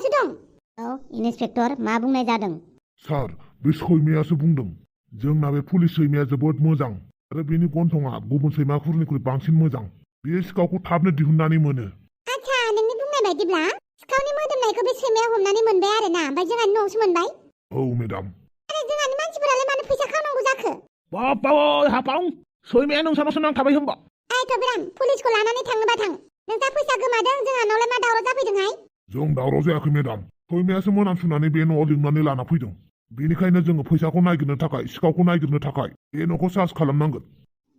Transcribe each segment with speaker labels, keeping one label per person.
Speaker 1: रुमावसो दं।
Speaker 2: औ इन्सपेक्टर मा बुंनाय जादों?
Speaker 3: सार बे सैमायासो बुंदों जोंना बे पुलिस सैमाया जोबोद मोजां आरो बेनि गन्थंआ गुबुन सैमाफोरनिख्रुइ बांसिन मोजां। बे सिखावखौ थाबनो दिहुननानै मोनो।
Speaker 1: आच्छा नोंनि बुंनाय बायदिब्ला सिखावनि मोदोमनायखौ बे सैमाया हमनानै मोनबाय आरो ना ओमफ्राय जोंहानि न'आवसो मोनबाय।
Speaker 3: औ मेडाम।
Speaker 1: आरो जोंहानि मानसिफोरालाय मानो फैसा खावनांगौ जाखो?
Speaker 4: बाबा हाफां सैमाया नोंसानावसो नांखाबाय होमबा।
Speaker 1: ओइ थबिराम पुलिसखौ लानानै थाङोबा थां। नोंसा फैसा गोमादों जोंहानावलाय मा दावराव जाफैदोंहाय?
Speaker 3: जों दावराव जायाखै मेडाम। सैमायासो मोनामसुनानै बे न'आव लिंनानै लाना फैदों। बेनिखायनो जोङो फैसाखौ नागिरनो थाखाय सिखावखौ नागिरनो थाखाय बे न'खौ सार्च खालामनांगोन।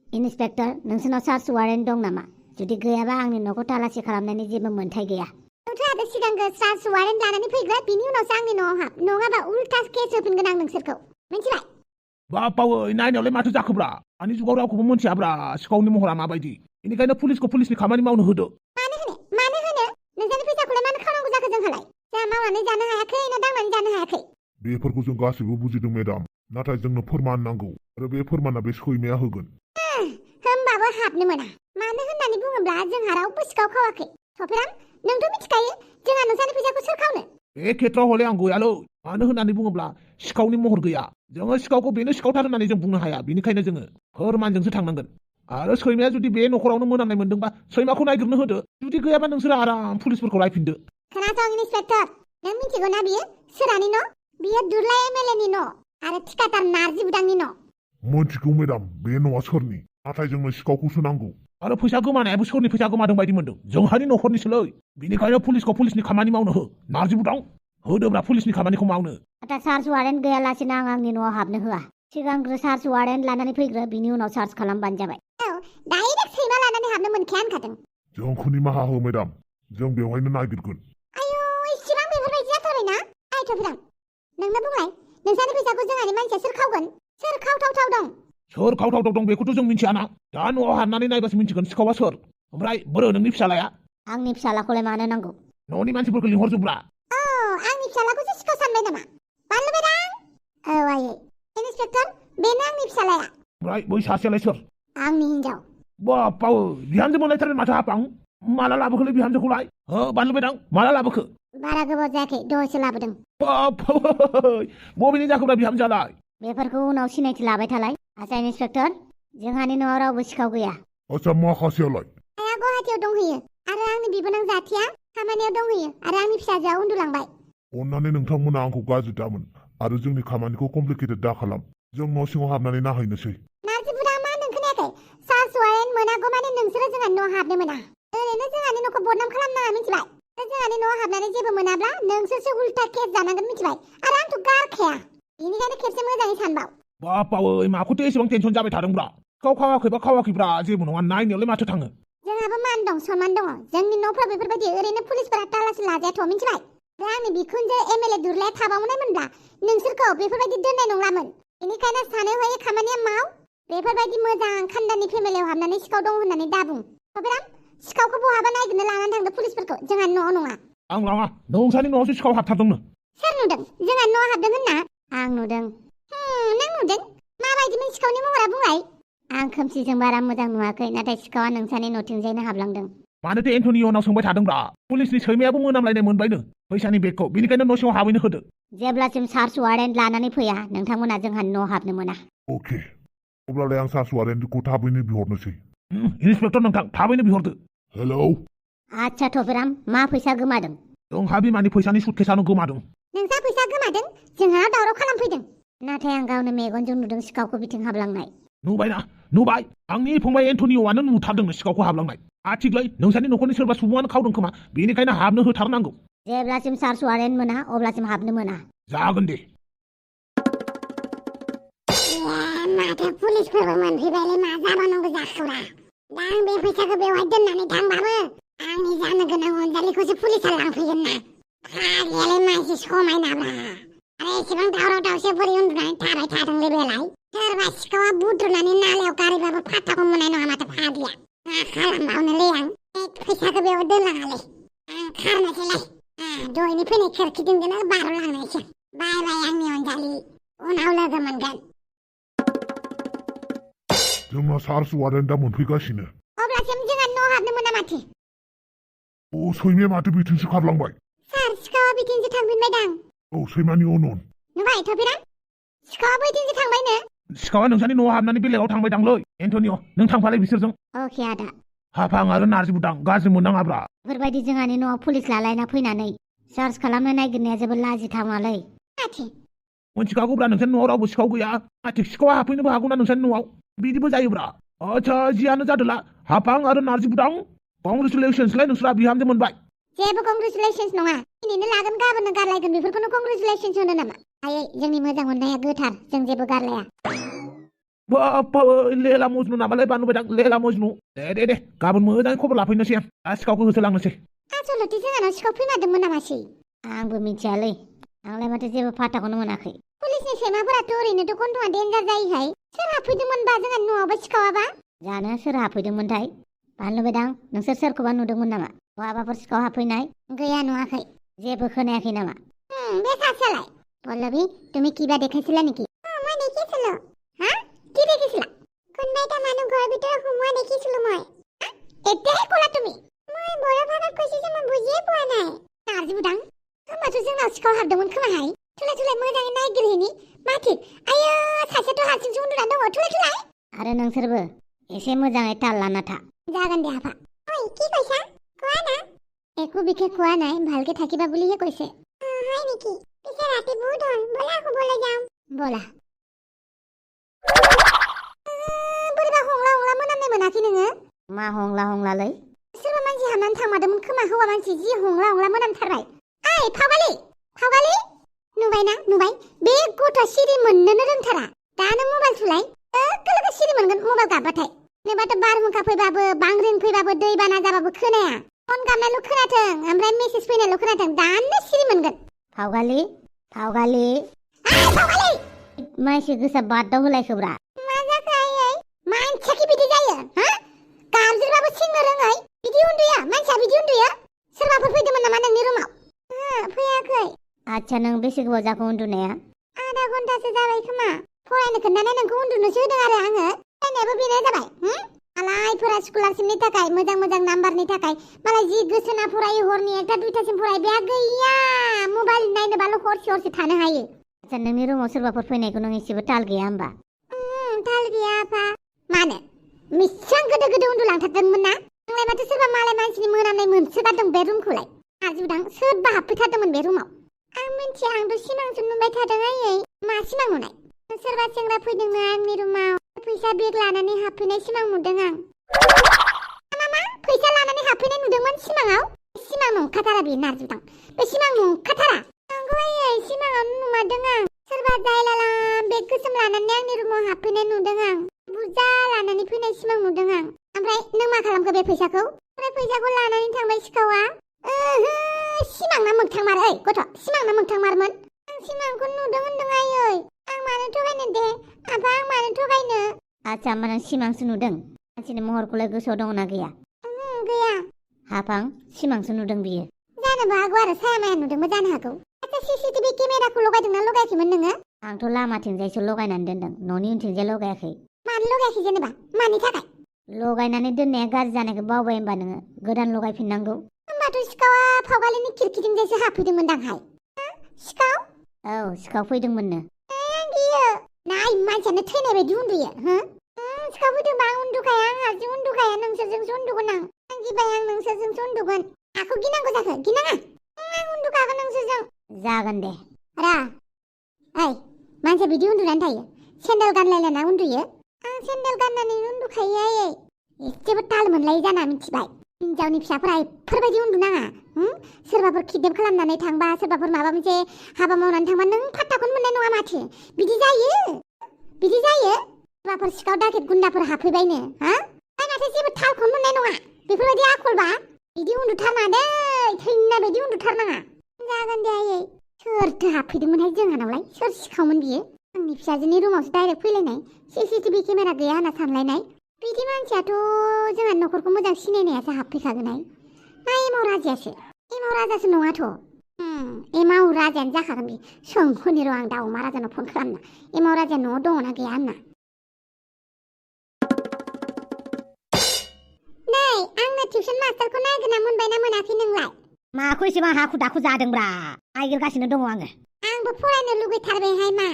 Speaker 2: इन्सपेक्टर नोंसोरनाव सार्च वारेन्ट दं नामा? जुदि गैयाबा आंनि न'खौ तालासि खालामनायनि जेबो मोन्थाय गैया।
Speaker 1: नोंथाङा सिगांग्रो सार्च वारेन्ट लानानै फैग्रा बिनि उनावसो आंनि न'आव हाब नङाबा उल्टा केस होफिनगोन आं नोंसोरखौ मिथिबाय?
Speaker 4: बाबावै नायनायावलाय माथो जाखोब्रा दानि जुगाव रावखौबो मोनथियाब्रा सिखावनि महरा माबायदि। बेनिखायनो पुलिसखौ पुलिसनि खामानि मावनो होदो।
Speaker 1: मानो होनो नोंसोरनि फैसाखौलाय मानो खावनांगौ जाखो जोंहालाय? जोंहा मावनानै जानो हायाखै ना दांनानै जानो हायाखै?
Speaker 3: बेफोरखौ जों गासैबो बुजिदों मेडाम। नाथाय जोंनो फोरमान नांगौ आरो बे फोरमाना बे सैमाया होगोन।
Speaker 1: होमबाबो हाबनो मोना। मानो होननानै बुङोब्ला जोंहा रावबो सिखाव खावाखै। थफिराम नोंथ' मिथिखायो जोंहा नोंसानि फैसाखौ सोर खावनो?
Speaker 4: बे खेथ्रआव हले आं गयालै। मानो होननानै बुङोब्ला सिखावनि महर गैया। जोङो सिखावखौ बेनो सिखावथार होननानै जों बुंनो हाया। बेनिखायनो जोङो फोरमानजोंसो थांनांगोन। आरो सैमाया जुदि बे न'खरावनो मोनामनाय मोनदोंबा सैमाखौ नागिरनो होदो। जुदि गैयाबा नोंसोर आराम पुलिसफोरखौ रायफिनदो।
Speaker 1: खोनासं इन्सपेक्टर नों मिथिगौ ना बियो सोरानि न'? बियो दुर्लाय एमएलएनि न' आरो थिकादार नारजि बुदांनि न'।
Speaker 3: मोनथिगौ मेडाम बे न'आ सोरनि। नाथाय जोंनो सिखावखौसो नांगौ।
Speaker 4: आरो फैसा गोमानायाबो सोरनि फैसा गोमादों बायदि मोनदों? जोंहानि न'खरनिसोलै। बेनिखायनो पुलिसखौ पुलिसनि खामानि मावनो हो। नारजि बुदां होदोब्रा पुलिसनि खामानिखौ मावनो।
Speaker 2: नाथाय सार्च वारेन्ट गैयालासिनो आं आंनि न'आव हाबनो होआ। सिगांग्रो सार्च वारेन्ट लानानै फैग्रो बिनि उनाव सार्च खालामबानो जाबाय।
Speaker 1: औ डाइरेक्ट सैमा लानानै हाबनो मोनखाया होनखादों।
Speaker 3: जोंखौ निमाहा हो मेडाम। जों बेवहायनो नागिरगोन।
Speaker 1: आयौ इसिबां बेफोरबायदि जाथारबायना? आइ थफिराम नोंनो बुंलाय नोंसानि फैसाखौ जोंहानि मानसिया सोर खावगोन? सोर खावथावथाव दं?
Speaker 4: सोर खावथावथाव दं बेखौथ' जों मिथियाना। दा न'आव हाबनानै नायबासो मिथिगोन सिखावा सोर। ओमफ्राय बोरो नोंनि फिसालाया?
Speaker 2: आंनि फिसालाखौलाय मानो नांगौ?
Speaker 4: न'नि मानसिफोरखौ लिंहरजोब्रा।
Speaker 1: आंनि फिसालाखौसो सिखाव सानबाय नामा? बानलु बेदां। औ आयै इन्सपेक्टर बेनो आंनि फिसालाया।
Speaker 4: ओमफ्राय बै सासेयालाय सोर?
Speaker 1: आंनि हिनजाव।
Speaker 4: बाबा बिहामजो मोनलायथारगोन माथो हाफां। माला लाबोखोलै बिहामजोखौलाय? बानलु बेदां माला लाबोखो?
Speaker 1: बारा गोबाव जायाखै दहायसो लाबोदों।
Speaker 4: बाबा बबेनि जाखोब्रा बिहामजोआलाय?
Speaker 2: बेफोरखौ उनाव सिनायथि लाबाय थालाय। आच्छा इन्सपेक्टर जोंहानि न'आव रावबो सिखाव गैया।
Speaker 3: आच्छा माखासेयालाय?
Speaker 1: आइया गुवाहाटियाव दंहैयो आरो आंनि बिबोनां जाथिया खामानियाव दंहैयो आरो आंनि फिसाजोआ उन्दुलांबाय।
Speaker 3: अन्नानै नोंथांमोना आंखौ गाज्रि दामोन आरो जोंनि खामानिखौ कमप्लिकेटेड दा खालाम। जों न' सिङाव हाबनानै नाहैनोसै।
Speaker 1: नारजि बुदा मा नों खोनायाखै? सार्च वारेन्ट मोनागौ माने नोंसोरो जोंहानि न'आव हाबनो मोना। ओरैनो जोंहानि न'खौ बदनाम खालामनाङा मिथिबाय? जोंहानि न'आव हाबनानै जेबो मोनाब्ला नोंसोरसो उल्टा केस जानांगोन मिथिबाय? आरो आंथ' गारखाया। बेनिखायनो खेबसे मोजाङै सानबाव।
Speaker 4: बाबावै माखौथो एसेबां टेनसन जाबाय थादोंब्रा? सिखाव खावाखैबा खावाखैब्रा जेबो नङा नायनायावलाय माथो थाङो।
Speaker 1: जोंहाबो मान दं सनमान दङ। जोंनि न'फ्राव बेफोरबायदि ओरैनो पुलिसफोरा तालासि लाजायाथ' मिथिबाय? दा आंनि बिखुनजो एमएलए दुर्लाया थाबावनायमोनब्ला नोंसोरखौ बेफोरबायदि दोननाय नंलामोन। बेनिखायनो सानै हयै खामानिया माव। बेफोरबायदि मोजां खानदानि फेमिलियाव हाबनानै सिखाव दं होननानै दाबुं। थबिराम सिखावखौ बहाबा नागिरनो लानानै थांदो पुलिसफोरखौ जोंहानि न'आव नङा।
Speaker 4: आं लाङा नोंसानि न'आवसो सिखाव हाबथारदोंनो।
Speaker 1: सोर नुदों? जोंहानि न'आव हाबदों होनना?
Speaker 2: आं नुदों।
Speaker 1: नों नुदों? माबायदिमोन सिखावनि महरा बुंलाय?
Speaker 2: आं खोमसिजों बारा मोजां नुवाखै नाथाय सिखावा नोंसानि न'थिंजायनो हाबलांदों।
Speaker 4: मानोथो एन्टनिअनाव सोंबाय थादोंब्रा? पुलिसनि सैमायाबो मोनामलायनाय मोनबायनो फैसानि बेगखौ। बेनिखायनो न' सिङाव हाबैनो होदो।
Speaker 2: जेब्लासिम सार्च वारेन्ट लानानै फैया नोंथांमोना जोंहानि न'आव हाबनो मोना।
Speaker 3: अके अब्लालाय आं सार्च वारेन्टखौ थाबैनो बिहरनोसै।
Speaker 4: इन्सपेक्टर नोंथां थाबैनो बिहरदो।
Speaker 3: हेलौ।
Speaker 2: आच्छा थफिराम मा फैसा गोमादों?
Speaker 4: जोंहा बिमानि फैसानि सुटकेसानो गोमादों।
Speaker 1: नोंसा फैसा गोमादों? जोंहा दावराव खालामफैदों।
Speaker 2: नाथाय आं गावनो मेगनजों नुदों सिखावखौ बिथिं हाबलांनाय।
Speaker 4: नुबायना नुबाय आंनि फंबाय एन्टनिअआनो नुथारदोंनो सिखावखौ हाबलांनाय। आथिग्लाय नोंसानि न'खरनि सोरबा सुबुङानो खावदों खोमा बेनिखायनो हाबनो होथारनांगौ।
Speaker 2: जेब्लासिम सार्च वारेन्ट मोना अब्लासिम हाबनो मोना।
Speaker 4: जागोन दे।
Speaker 1: माथो पुलिसफोरबो मोनफैबायलै मा जाबावनांगौ जाखोब्रा? दा आं बे फैसाखौ बेवहाय दोननानै थांबाबो आंनि जानो गोनां अनजालिखौसो पुलिसा लांफैगोन ना। फाग्लियालाय मानसि समायनाब्रा। आरो एसेबां दावराव दावसि बोरै उन्दुनानै थाबाय थादोंलै बेलाय? सोरबा सिखावा बुद्रुनानै नालायाव गारैबाबो फात्ताखौ मोननाय नङा माथो फाग्लिया। मा खालामबावनोलै आं? फैसाखौ बेयाव दोनलाङालै। आं खारनोसैलाय। दहायनि फैनाय खोरखिजोंनो बारलांनायसै। बाय बाय आंनि अनजालि। उनाव लोगो मोनगोन।
Speaker 3: जोंना सार्च वारेन्टआ मोनफैगासिनो।
Speaker 1: अब्लासिम जोंहा न' हाबनो मोना माथो?
Speaker 3: सैमाया माथो बिथिंसो खारलांबाय।
Speaker 1: सार सिखावा बिथिंसो थांफिनबायदां
Speaker 3: औ सैमानि अनन
Speaker 1: नुबाय थफिरा सिखावा बिथिंसो थांबायनो
Speaker 4: सिखावा नोंसानि न'आव हाबनानै बेलेगाव थांबायदांलै एन्टनिअ नों थांफालाय बिसोरजों
Speaker 2: अके आदा
Speaker 4: हाफां आरो नारजि बुदां गाज्रि मोननाङाब्रा
Speaker 2: बेफोरबायदि जोंहानि न'आव पुलिस लालायना फैनानै सार्च खालामनो नागिरनाया जोबोद लाजिथावनालै
Speaker 1: माथो
Speaker 4: मोनथिखागौब्रा नोंसानि न'आव रावबो सिखाव गैया आथिख सिखावा हाबफैनोबो हागौना नोंसानि न'आव बिदिबो जायोब्रा आच्छा जियानो जादोला हाफां आरो नारजि बुदां कंग्रेचुलेसन्सलाय नोंस्रा बिहामजो मोनबाय
Speaker 1: जेबो कंग्रेचुलेसन्स नङा दिनैनो लागोन गाबोननो गारलायगोन बेफोरखौनो कंग्रेचुलेसन्स होनो नामा आयै जोंनि मोजां मोननाया गोथार जों जेबो गारलाया
Speaker 4: बाप्पा लेला मजनु नामालाय बानुबायदां लेला मजनु दे गाबोन मोजाङै खबर लाफैनोसै आं दा सिखावखौ होसोलांनोसै
Speaker 1: आसलथे जोंहानाव सिखाव फैमारदोंमोन नामासै
Speaker 2: आंबो मिथियालै आंलाय माथो जेबो फाथाखौनो मोनाखै
Speaker 1: पुलिसनि सैमाफोराथ' ओरैनोथ' गन्थङा देन्जार जायोहाय सोर हाबफैदोंमोनबा जोंहानि न'आवबो सिखावाबा
Speaker 2: जानो सोर हाबफैदोंमोनथाय बानलुबायदां नोंसोर सोरखौबा नुदोंमोन नामा बहाबाफोर सिखाव हाबफैनाय
Speaker 1: गैया नुवाखै
Speaker 2: जेबो खोनायाखै नामा
Speaker 1: বে কাছালাই পল্লবী তুমি কিবা দেখাইছিলা নেকি মই দেখিছিলো হা কি দেখিছিলা কোনবাইটা মানুহ ঘৰৰ ভিতৰত সোমোৱা দেখিছিলো মই এতিয়াহে ক'লা তুমি মই বড় ভাষাত কৈছো যে মই বুজিয়ে পোৱা নাই নাৰ্জি বুদাং होमबाथ' जोंनाव सिखाव हाबदोंमोन खोमाहाय थुलाय मोजाङै नायगिरहैनि मा थिग आयो सासेथ' हारसिंसो उन्दुनानै दङ थुलाय
Speaker 2: आरो नोंसोरबो एसे मोजाङै ताल लाना था
Speaker 1: जागोन दे आफा ओइ কি কৈছা কোৱা না একো বিশেষ কোৱা নাই ভালকে থাকিবা বুলিহে কৈছে হয় নেকি পিছে ৰাতি বহুত হ'ল ব'লা শুবলৈ যাওঁ ব'লা बोरैबा हंला मोनामनाय मोनाखै नोङो
Speaker 2: मा हंलालै
Speaker 1: सोरबा मानसि हाबनानै थांमारदोंमोन खोमा हौवा मानसि जि हंला मोनामथारबाय ओइ फावगालि नुबाय बे गथ'आ सिरि मोननोनो रोंथारा दा नों मबाइल थुलाय लोगो सिरि मोनगोन मबाइल गाबबाथाय नोंबाथ' बारहुंखा फैबाबो बांग्रिं फैबाबो दैबाना जाबाबो खोनाया फन गाबनायल' खोनाथों ओमफ्राय मेसेज फैनायल' खोनाथों दानो सिरि मोनगोन फावगालि मानसि गोसा बादाव होलायखोब्रा मा जाखो आयै मानसिया बिदि जायो हा गाबज्रिबाबो सिंनो रोङै बिदि उन्दुयो मानसिया बिदि उन्दुयो सोरबाफोर फैदोंमोन नामा नोंनि रुमाव फैयाखै आच्छा नों बेसे गोबाव जाखो उन्दुनाया आधा घन्टासो जाबाय खोमा फरायनो खोन्थानाय नोंखौ उन्दुनोसो होदों आरो आङो फरायनायाबो बेनो जाबाय आलायफोरा स्कलारशिपनि थाखाय मोजां नाम्बारनि थाखाय मालाय जि गोसोना फरायो हरनि 1टा 2टासिम फराय बेहा गैया मबाइल नायनोबाल' हरसे थानो हायो आच्छा नोंनि रुमाव सोरबाफोर फैनायखौ नों एसेबो ताल गैया होमबा ताल गैया आफा मानो मिसां गोदो उन्दुलांथारदोंमोन ना आंलाय माथो सोरबा मालाय मानसिनि मोनामनाय मोनसोगारदों बे रुमखौलाय आजुदां सोरबा हाबफैथारदोंमोन बे रुमाव आं मिन्थिया आंथ' सिमांसो नुबाय थादों आयै मा सिमां नुनाय सोरबा सेंग्रा फैदोंनो आंनि रुमाव फैसा बेग लानानै हाबफैनाय सिमां नुदों आं मा फैसा लानानै हाबफैनाय नुदोंमोन सिमाङाव सिमां नंखाथारा बे नारजुदां बे सिमां नंखाथारा नंगौ आयै सिमाङावनो नुमारदों आं सोरबा जायलाला बेग गोसोम लानानै आंनि रुमाव हाबफैनाय नुदों आं बुरजा लानानै फैनाय सिमां नुदों आं ओमफ्राय नों मा खालामखो बे फैसाखौ ओमफ्राय फैसाखौ लानानै थांबाय सिखावा सिमांना मोगथांमार ओइ गथ' सिमांना मोगथांमारमोन आं सिमांखौ नुदों होनदों आयै आं मानो थगायनो दे आफा आं मानो थगायनो आच्छा होमबा नों सिमांसो नुदों मानसिनि महरखौलाय गोसोआव दंना गैया गैया हाफां सिमांसो नुदों बियो जानोबो हागौ आरो साया माया नुदोंबो जानो हागौ आच्छा सीसीटीवी केमेराखौ लगायदोंना लगायाखैमोन नोङो आंथ' लामाथिंजायसो लगायनानै दोनदों न'नि उनथिंजाय लगायाखै मानो लगायाखै जेनेबा मानि थाखाय लगायनानै दोननाया गाज्रि जानायखौ बावबाय होमबा नोङो गोदान लगायफिननांगौ होमबाथ' सिखावा फावगालिनि खिरखिथिंजायसो हाबफैदोंमोन दांहाय सिखाव औ सिखाव फैदोंमोननो आं गियो नाय मानसियानो थैनाय बायदि उन्दुयो सिखाव फैदोंबा आं उन्दुखाया आं हारसिं उन्दुखाया नोंसोरजोंसो उन्दुगोन आं गिबाय आं नोंसोरजोंसो उन्दुगोन आंखौ गिनांगौ जाखो गिनाङा आं उन्दुखागोन नोंसोरजों जागोन दे रा ओइ मानसिया बिदि उन्दुनानै थायो सेन्देल गानलायलायना उन्दुयो आं सेन्देल गाननानै उन्दुखायो आयै एसेबो ताल मोनलायै जाना मिथिबाय हिनजावनि फिसाफोरा एफोरबायदि उन्दुनाङा सोरबाफोर किडनेप खालामनानै थांबा सोरबाफोर माबा मोनसे हाबा मावनानै थांबा नों फात्ताखौनो मोननाय नङा माथो बिदि जायो सोरबाफोर सिखाव दाखेट गुन्दाफोर हाबफैबायनो माथो जेबो थालखौनो मोननाय नङा बेफोरबायदि आखलबा बिदि उन्दुथारनाङा दै थैनाय बायदि उन्दुथारनाङा जागोन दे आयै सोरथो हाबफैदोंमोनहाय जोंहानावलाय सोर सिखावमोन बियो आंनि फिसाजोनि रुमावसो डाइरेक्ट फैलायनाय सीसीटीवी केमेरा गैया होनना सानलायनाय बिदि मानसियाथ' जोंहा न'खरखौ मोजां सिनायनायासो हाबफैखागोनहाय ना एमाव राजासो नङाथ' एमाव राजायानो जाखागोन बे सोंहरनि र' आं दा अमा राजानाव फन खालामना एमाव राजाया न'आव दङना गैया होनना नै आंनो टिउसन मास्टारखौ नागिरना मोनबायना मोनाखै नोंलाय
Speaker 2: माखौ एसेबां हाखु दाखु जादोंब्रा नागिरगासिनो दङ आङो
Speaker 1: आंबो फरायनो लुगैथारबायहाय मा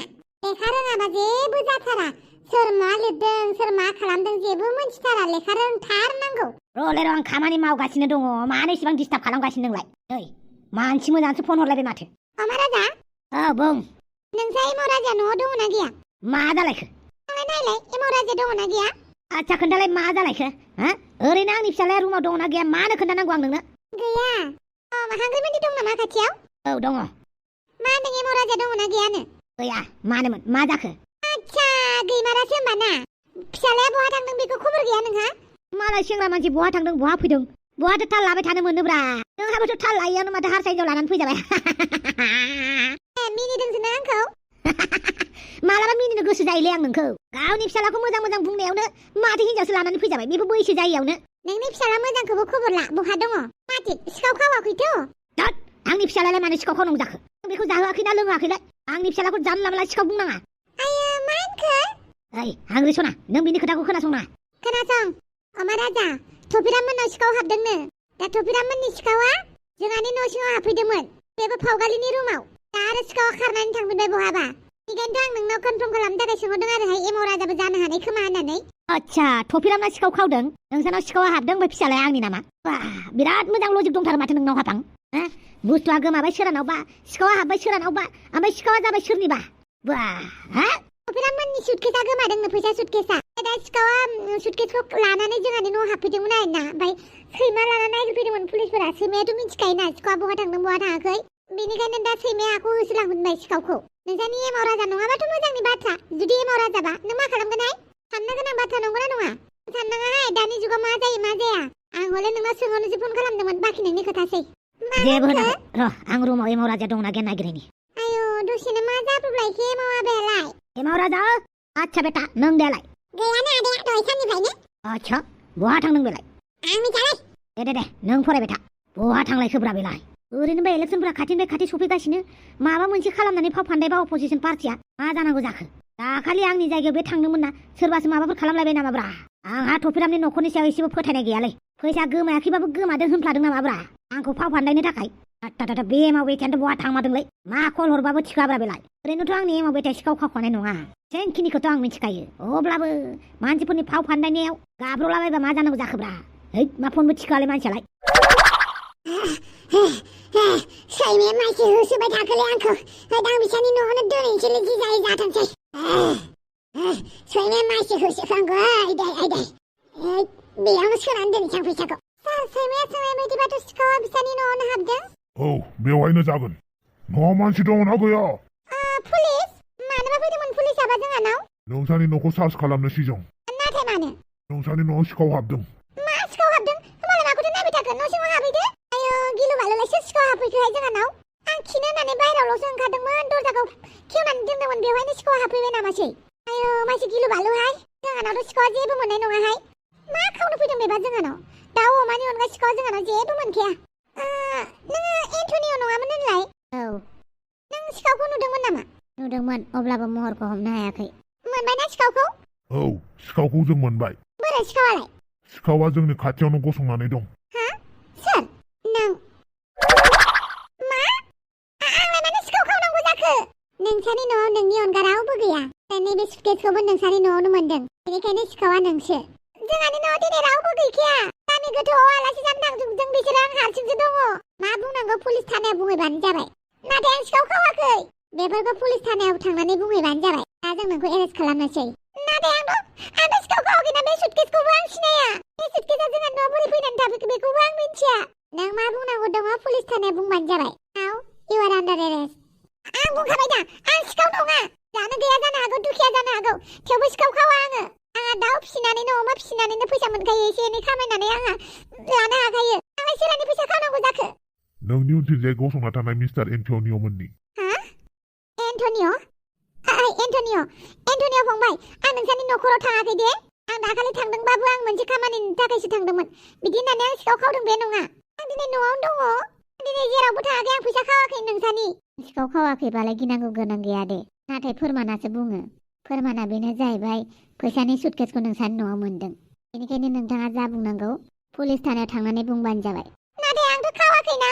Speaker 1: लेखा रोङाबा जेबो जाथारा सोर मा लिरदों सोर मा खालामदों जेबो मोनथिथारा लेखा रोंथारनांगौ
Speaker 2: रलेर आं खामानि मावगासिनो दङ मानो एसेबां डिस्टार्ब खालामगासिनो नोंलाय ओइ मानसि मोजांसो फन हरलायबाय माथो
Speaker 1: महाराजा
Speaker 2: औ बुं
Speaker 1: नोंसा एमाव राजा न'आव दङना गैया
Speaker 2: मा जालायखो
Speaker 1: नायलाय एमाव राजा दङना गैया
Speaker 2: आच्छा खोन्थालाय मा जालायखो हा ओरैनो आंनि फिसालाया रुमाव दङना गैया मानो खोन्थानांगौ आं नोंनो
Speaker 1: गैया हांग्रिमोननि दं नामा खाथियाव
Speaker 2: औ दङ
Speaker 1: मा होनदों एमाव राजा दङना गैयानो
Speaker 2: गैया मानोमोन मा जाखो
Speaker 1: आच्छा गैमारासो होमबा ना फिसालाया बहा थांदों बेखौ खबर गैया नोंहा
Speaker 2: मालाय सेंग्रा मानसि बहा थांदों बहा फैदों बहाथो थाल लाबाय थानो मोनोब्रा नोंहाबोथ' थाल लायैयावनो माथो हारसा हिनजाव लानानै फैजाबाय
Speaker 1: मिनिदोंसो ना आंखौ
Speaker 2: मालाबा मिनिनो गोसो जायोलै आं नोंखौ गावनि फिसालाखौ मोजां मोजां बुंनायावनो माथो हिनजावसो लानानै फैजाबाय बेबो बैसो जायैयावनो
Speaker 1: नोंनि फिसाला मोजांखौबो खबर ला बहा दङ माथि सिखाव खावाखैथ'
Speaker 2: दद आंनि फिसालायालाय मानो सिखाव खावनांगौ जाखो बेखौ जाहोआखैना लोङाखैलाय आंनि फिसालाखौ जानला मानला सिखाव बुंनाङा
Speaker 1: आयो मा होनखो
Speaker 2: ओइ हांग्रि सना नों बिनि खोथाखौ खोनासंनाङा
Speaker 1: खोनासं महाराजा थफिरामोननाव सिखाव हाबदोंनो दा थफिरामोननि सिखावा जोंहानि न' सिङाव हाबफैदोंमोन बेबो फावगालिनि रुमाव दा आरो सिखावा खारनानै थांफिनबाय बहाबा बेखायनोथ' आं नोंनाव कनफार्म खालामनो थाखाय सोंहरदों आरोहाय एमाव राजाबो जानो हानाय खोमा होननानै
Speaker 2: आच्छा थफिरामना सिखाव खावदों नोंसानाव सिखावा हाबदों ओमफ्राय फिसालाया आंनि नामा बिराद मोजां लजिक दंथारो माथो नोंनाव हाफां बुस्थुआ गोमाबाय सोरानावबा सिखावा हाबबाय सोरानावबा ओमफ्राय सिखावा जाबाय सोरनिबा
Speaker 1: थफिरामोननि सुटकेसा गोमादोंनो फैसा सुटकेसा दा सिखावा सुटकेसखौ लानानै जोंहानि न'आव हाबफैदोंमोन आरोना ओमफ्राय सैमा लानानै नागिरफैदोंमोन पुलिसफोरा सैमायाथ' मिथिखायोना सिखावा बहा थांदों बहा थाङाखै बेनिखायनो दा सैमाया हाखौ होसोलांफिनबाय सिखावखौ नोंसानि एमाव राजा नङाबाथ' मोजांनि बाथ्रा जुदि एमाव राजाबा नों मा खालामगोनहाय साननो गोनां बाथ्रा नंगौना नङा साननाङाहाय दानि जुगाव मा जायो मा जाया आं हले नोंनाव सोंहरनोसो फन खालामदोंमोन बाखि नोंनि खोथासै
Speaker 2: जेबो होनाखै र' आं रुमाव एमाव राजा दंना गैया नागिरैनि
Speaker 1: आयौ दसेनो मा जाब्रबलायखो एमाव आबायालाय
Speaker 2: एमाव राजा आच्छा बेटा नों देलाय
Speaker 1: गैयानो आदाया दहाय साननिफ्रायनो
Speaker 2: आच्छा बहा थांदों बेलाय
Speaker 1: आं मिथियालै
Speaker 2: दे नों फरायबाय था बहा थांलायखोब्रा बेलाय ओरैनोबा इलेक्सनफोरा खाथिनिफ्राय खाथि सफैगासिनो माबा मोनसे खालामनानै फाव फान्दायबा अपोजिसन पार्टिया मा जानांगौ जाखो दाखालि आंनि जायगायाव बे थांदोंमोन ना सोरबासो माबाफोर खालामलायबाय नामाब्रा आंहा थफिरामनि न'खरनि सायाव एसेबो फोथायनाय गैयालै फैसा गोमायाखैबाबो गोमादों होनफ्लादों नामाब्रा आंखौ फाव फान्दायनो थाखाय बे एमाव बेटायानोथ' बहा थांमारदोंलै मा कल हरबाबो थिखाब्रा बेलाय ओरैनोथ' आंनि एमाव बेटाया सिखाव खावखानाय नङा सेंखिनिखौथ' आं मिथिखायो अब्लाबो मानसिफोरनि फाव फान्दायनायाव गाब्र'लाबायबा मा जानांगौ जाखोब्रा है मा फनबो थिखालाय मानसियालाय
Speaker 1: सैमाया मानसि होसोबाय थाखोलै आंखौ दां बिसानि न'आवनो दोनहैनोसैलै जि जायो जाथोंसै सैमाया मानसि होसोफ्लांगौ आयदाय बेयावनो सोनानै दोनहैसां फैसाखौ सैमाया सोंनाय बायदिबाथ' सिखावा बिसानि न'आवनो हाबदों
Speaker 3: औ बेवहायनो जागोन न'आव मानसि दङना गैया
Speaker 1: पुलिस मानोबा फैदोंमोन पुलिसाबा जोंहानाव
Speaker 3: नोंसानि न'खौ सार्च खालामनोसै जों
Speaker 1: नाथाय मानो
Speaker 3: नोंसानि न'आव सिखाव हाबदों
Speaker 1: मा सिखाव हाबदों होमबालाय माखौथो नायबाय थाखो न' सिङाव हाबहैदो आयौ गिलु बालुलाय सोर सिखाव हाबफैखोहाय जोंहानाव आं खिनो होननानै बायह्रायावल'सो ओंखारदोंमोन दरजाखौ खेवनानै दोनदोंमोन बेवहायनो सिखावा हाबफैबाय नामासै आयौ मानसि गिलु बालुहाय जोंहानावथ' सिखावा जेबो मोननाय नङाहाय मा खावनो फैदों बेबा जोंहानाव दाउ अमानि अनगा सिखावा जोंहानाव जेबो मोनखाया नोङो एन्टनिअ नङामोन होनलाय
Speaker 2: औ
Speaker 1: नों सिखावखौ नुदोंमोन नामा
Speaker 2: नुदोंमोन अब्लाबो महरखौ हमनो हायाखै
Speaker 1: मोनबायना सिखावखौ
Speaker 3: औ सिखावखौ जों मोनबाय
Speaker 1: बोरै सिखावालाय
Speaker 3: सिखावा जोंनि खाथियावनो गसंनानै दं
Speaker 1: सोर नों मा आंलाय मानो सिखाव खावनांगौ जाखो नोंसानि न'आव नोंनि अनगा रावबो गैया नैबे सुटकेसखौबो नोंसानि न'आवनो मोनदों बेनिखायनो सिखावा नोंसो जोंहानि न'आव दिनै रावबो गैखाया गामि गोथौआव आलासि जानो थांजोबदों बिसोरो आं हारसिंसो दङ मा बुंनांगौ पुलिस थानायाव बुंहैबानो जाबाय नाथाय आं सिखाव खावाखै बेफोरखौ पुलिस थानायाव थांनानै बुंहैबानो जाबाय दा जों नोंखौ एरेस्ट खालामनोसै नाथाय आंथ' सिखाव खावाखैना बे सुटकेसखौबो आं सिनाया बे सुटकेसा जोंहा न'आव बोरै फैनानै थाफैखो बेखौबो आं मिथिया नों मा बुंनांगौ दङ पुलिस थानायाव बुंबानो जाबाय नाउ इउ आर आन्डार एरेस्ट आं बुंखाबाय दा आं सिखाव नङा जानो गैया जानो हागौ दुखिया जानो हागौ थेवबो सिखाव खावा आङो दाउ फिसिनानैनो अमा फिसिनानैनो फैसा मोनखायो एसे एनै खामायनानै आंहा लानो हाखायो आंलाय सोरनि फैसा खावनांगौ जाखो
Speaker 3: नोंनि उनथिंजाय गसंना थानाय मिस्टार एन्टनिअ मोननि
Speaker 1: एन्टनिअ फंबाय आं नोंसानि न'खराव थाङाखै दे आं दाखालि थांदोंबाबो आं मोनसे खामानिनि थाखायसो थांदोंमोन बिदि होननानै आं सिखाव खावदों बे नङा आं दिनै न'आवनो दङ दिनै जेरावबो थाङाखै आं फैसा खावाखै नोंसानि
Speaker 2: सिखाव खावाखैबालाय गिनांगौ गोनां गैया दे नाथाय फोरमानासो बुङो फोरमाना बेनो जाहैबाय फैसानि सुटकेसखौ नोंसानि न'आव मोनदों बेनिखायनो नोंथाङा जा बुंनांगौ पुलिस थानायाव थांनानै बुंबानो जाबाय
Speaker 1: नाथाय आंथ' खावाखैना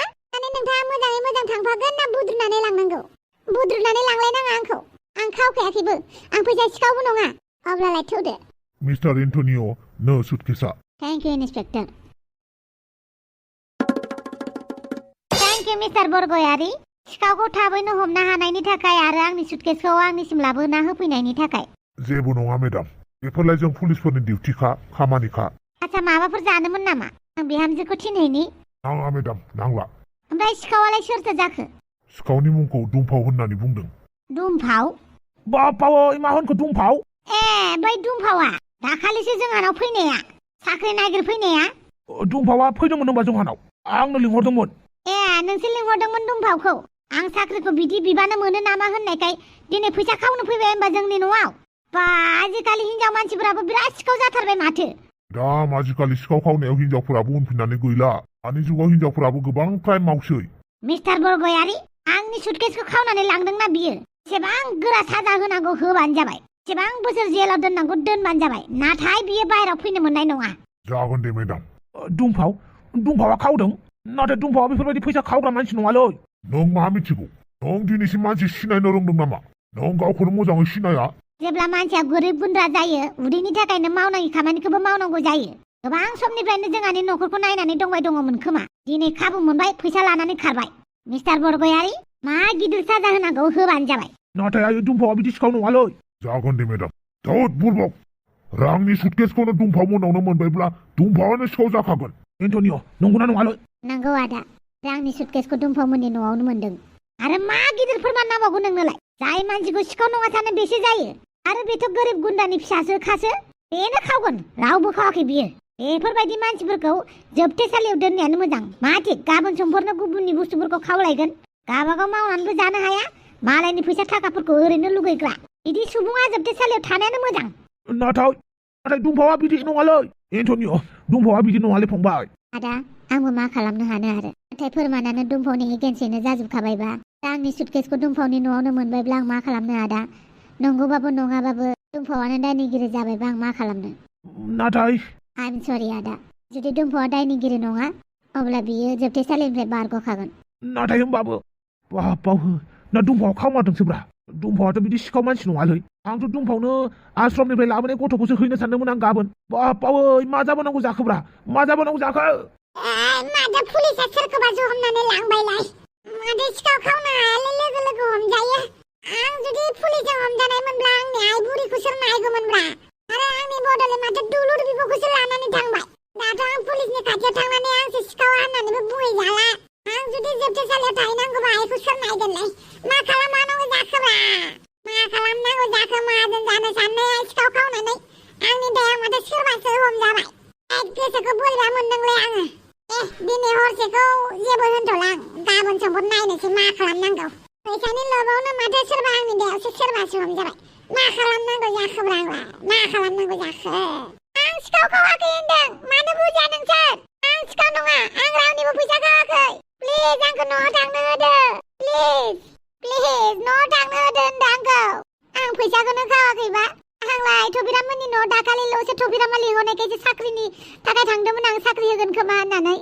Speaker 1: नोंथाङा मोजाङै मोजां थांफागोन ना बुद्रुनानै लांनांगौ? बुद्रुनानै लांलायनाङा आंखौ। आं खावखायाखैबो। आं फैसा सिखावबो नङा। अब्लालाय थौदो।
Speaker 3: मिस्टार एन्टनिय' नो सुटकेसा।
Speaker 2: Thank you inspector. Thank you mister Bargayary. सिखावखौ थाबैनो हमनो हानायनि थाखाय आरो आंनि सुटकेसखौ आंनिसिम लाबोना होफैनायनि थाखाय।
Speaker 3: जेबो नङा मेडाम। बेफोरलाय जों पुलिसफोरनि डिउटिखा, खामानिखा।
Speaker 2: आच्छा माबाफोर जानोमोन नामा? आं बिहामजोखौ थिनहैनि।
Speaker 3: नाङा मेडाम, नांला।
Speaker 2: ओमफ्राय सिखावालाय सोरथो जाखो?
Speaker 3: सिखावनि मुंखौ दुमफाव होननानै बुंदों।
Speaker 2: दुमफाव?
Speaker 4: बापावै मा होनखो दुमफाव?
Speaker 2: ए बै दुमफावा दाखालिसो जोंहानाव फैनाया, साख्रि नागिरफैनाया।
Speaker 4: दुमफावा फैदोंमोन होनबा जोंहानाव? आंनो लिंहरदोंमोन।
Speaker 2: ए नोंसोर लिंहरदोंमोन दुमफावखौ? आं साख्रिखौ बिदि बिबानो मोनो नामा होननायखाय दिनै फैसा खावनो फैबाय होनबा जोंनि न'आव। बा आजिखालि हिनजाव मानसिफोराबो बिराद सिखाव जाथारबाय माथो।
Speaker 3: दाम आजिखालि सिखाव खावनायाव हिनजावफोराबो उनफिननानै गैला। दानि जुगाव हिनजावफोराबो गोबां क्राइम मावसै।
Speaker 2: मिस्टार बरगयारि, आंनि सुटकेसखौ खावनानै लांदोंना बियो? एसेबां गोरा साजा होनांगौ होबानो जाबाय। एसेबां बोसोर जेलाव दोननांगौ दोनबानो जाबाय। नाथाय बियो बाहेरायाव फैनो मोननाय नङा।
Speaker 3: जागोन दे मेडाम।
Speaker 4: दुमफावा खावदों, नाथाय दुमफावा बेफोरबायदि फैसा खावग्रा मानसि नङालै।
Speaker 3: नों मा मिथिगौ? नों दिनैसिम मानसि सिनायनो रोंदों नामा? नों गावखौनो मोजाङै सिनाया।
Speaker 2: जेब्ला मानसिया गोरिब गुन्द्रा जायो, उदैनि थाखायनो मावनाङि खामानिखौबो मावनांगौ जायो। गोबां समनिफ्रायनो जोंहानि न'खरखौ नायनानै दंबाय दङमोन खोमा। दिनै खाबु मोनबाय, फैसा लानानै खारबाय। मिस्टार बरगयारि, मा गिदिर साजा होनांगौ होबानो जाबाय।
Speaker 4: नाथाय आयो दुमफावा बिदि सिखाव नङालै।
Speaker 3: जागोन दे मेडाम। दाउद बुरबक, रांनि सुटकेसखौनो दुमफाव मोनावनो मोनबायब्ला दुमफावानो सिखाव जाखागोन।
Speaker 4: एन्टनिय' नंगौना नङालै?
Speaker 2: नंगौ आदा, रांनि सुटकेसखौ दुमफाव मोननि न'आवनो मोनदों। आरो मा गिदिर फोरमान नांबावगौ नोंनोलाय? जाय मानसिखौ सिखाव नङा सानो बेसो जायो। आरो बेथ' गोरिब गुन्दानि फिसासो खासो। बेनो खावगोन, रावबो खावाखै बियो। बेफोरबायदि मानसिफोरखौ जोबथेसालियाव दोननायानो मोजां। माथो गाबोन समफोरनो गुबुननि बुस्थुफोरखौ खावलायगोन। गावबागाव मावनानैबो जानो हाया, मालायनि फैसा थाखाफोरखौ ओरैनो लुगैग्रा। बिदि सुबुङा जोबथेसालियाव थानायानो मोजां।
Speaker 4: नाथाय दुमफावा बिदि नङालै। एन्टनिय' दुमफावा बिदि नङालै फंबाय।
Speaker 2: आदा, आंबो मा खालामनो हानो आरो। नाथाय फोरमानानो दुमफावनि एगेन्स्टैनो जाजोबखाबायबा, दा आंनि सुटकेसखौ दुमफावनि न'आवनो मोनबायब्ला आं मा खालामनो आदा? नंगौबाबो नङाबाबो दुमफावानो दायनिगिरि जाबायबा आं मा खालामनो?
Speaker 4: नाथाय
Speaker 2: आइ एम सरि आदा। जुदि दुमफावा दायनिगिरि नङा, अब्ला बियो जोबथेसालिनिफ्राय बारग'खागोन।
Speaker 4: नाथाय होमबाबो बापाव ना दुमफावा खावमारदोंसोब्रा? दुमफावाथ' बिदि सिखाव मानसि नङालै। आंथ' दुमफावनो आश्रमनिफ्राय लाबोनाय गथ'खौसो हैनो सानदोंमोन आं गाबोन। बापावै मा जाबावनांगौ जाखोब्रा? मा जाबावनांगौ जाखो?
Speaker 1: माथो पुलिसा सोरखौबासो हमनानै लांबायलाय। माथो सिखाव खावनो हायालै लोगो लोगो हमजायो। आं जुदि पुलिसजों हमजानायमोनब्ला आंनि आइ बुरिखौ सोर नायगौमोनब्रा? आरो आंनि बदलै माथो दुलुर बिब'खौसो लानानै थांबाय। दाथ' आं पुलिसनि खाथियाव थांनानै आंसो सिखावा होननानैबो बुंहैजाला। आं जुदि जोबथेसालियाव थाहैनांगौबा आइखौ सोर नायगोनलाय? मा खालामनांगौ जाखोब्रा? मा खालामनांगौ जाखो माहाजोन जानो साननाया सिखाव खावनानै? आंनि दाया माथो सोरबासो हमजाबाय। गोसोखौ बोरैबा मोनदोंलै आङो। दिनै हरसेखौ जेबो होनथ'ला आं। गाबोन समफोर नायनोसै मा खालामनांगौ। फैसानि लबावनो माथो सोरबा आंनि दायावसो सोरबासो हमजाबाय। मा खालामनांगौ जाखोब्रा आंलाय? मा खालामनांगौ जाखो? आं सिखाव खावाखै होनदों। मानो बुजिया नोंसोर? आं सिखाव नङा। आं रावनिबो फैसा खावाखै। प्लिज आंखौ न'आव थांनो होदो। प्लिज न'आव थांनो होदो होनदों आंखौ। आं फैसाखौनो खावाखैबा। आंलाय थबिरामोननि न'आव दाखालिल'सो थबिरामा लिंहरनायखायसो साख्रिनि थाखाय थांदोंमोन आं, साख्रि होगोन खोमा होननानै।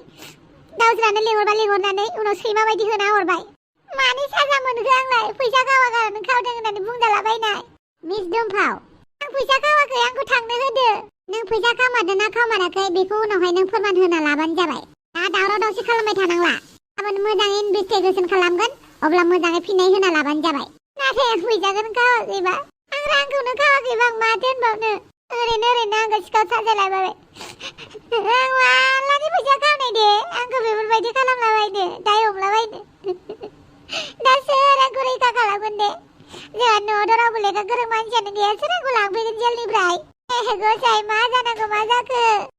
Speaker 1: गावसोरानो लिंहरनानै उनाव सैमा बायदि होना हरबाय। मानि साजा मोनखो आंलाय? फैसा खावागारानो खावदों होननानै बुंजालाबायनाय। मिस दुमफाव, आं फैसा खावाखै, आंखौ थांनो होदो। नों फैसा खामारदों ना खामाराखै बेखौ उनावहाय नों फोरमान होना लाबानो जाबाय। दा दावराव दावसि खालामबाय थानांला। गाबोन मोजाङै इनभेस्टिगेसन खालामगोन, अब्ला मोजाङै फिननाय होना लाबानो जाबाय। नाथाय आं फैसाखौनो खावाखैबा, आं रांखौनो खावाखैबा आं माथो होनबावनो? ओरैनो आंखौ सिखाव साजायलायबाय। आं मालानि फैसा खावनाय दे? आंखौ बेफोरबायदि खालामलाबायनो, दाय हमलाबायनो। दा सोर आंखौ रैखा खालामगोन दे? जोंहा न'आवथ' रावबो लेखा गोरों मानसियानो गैया। सोर आंखौ लांफैगोन जेलनिफ्राय? गसाइ मा जानांगौ मा जाखो?